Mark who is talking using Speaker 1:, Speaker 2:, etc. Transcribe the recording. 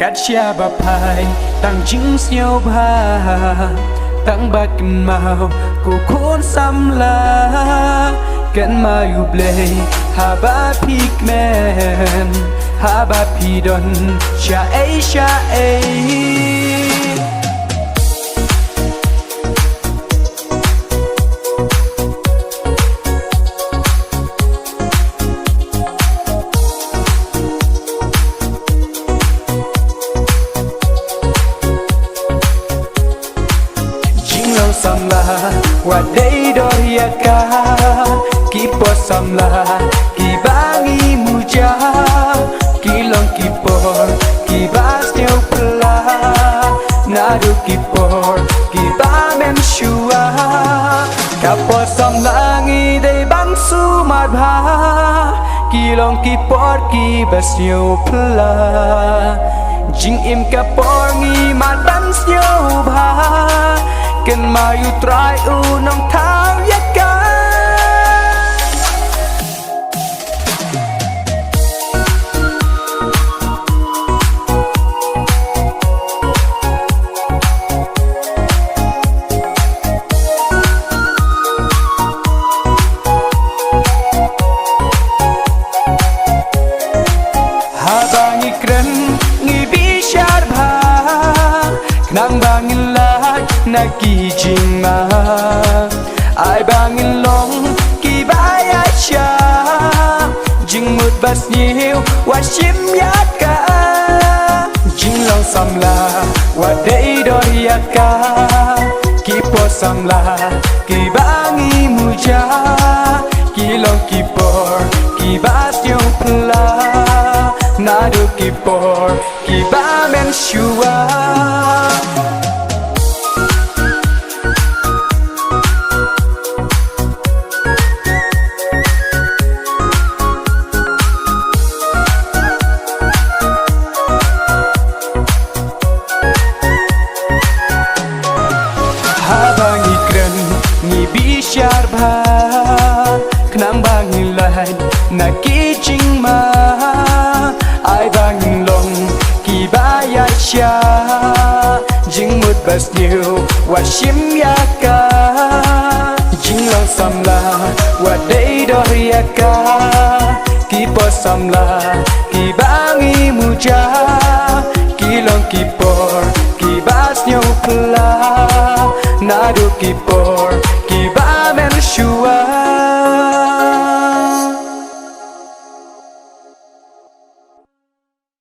Speaker 1: Cắt chia bà phai tăng chính siêu ba tăng ba kim màu cô khốn xăm la cần mà yêu play ha ba pigmen ha ba pidon cha ấy samla wa dei doriaka kipo samla ki bangi muja kilong kipor ki basneu pla nadu kipor ki bamen shua kapo samla ngi dei bang su madha kilong kipor ki basneu pla jing im kapor ngi mad ban sneu bha cần mà yêu trai u nông thao giác ca ha ba nghi kren nghi bi shar bha nang ba nghi na ki jing ma ai bangin long ki bai ai cha jing mut bas nhiều wa shim ya ka jing long sam la wa dei do ya ka ki po sam la ki bangi mu ja ki long ki por ki bas nhiều pla na do ki por ki ba men shua shar bha knang bangin lai na ki ching ma ai bangin long ki ba ya cha jing mut bas nhiều wa shim ya ka jing long sam la wa dei do ya ka ki po sam la ki bangi mu ja ki long ki por ki bas nhiều pla na do ki por ki ba men shua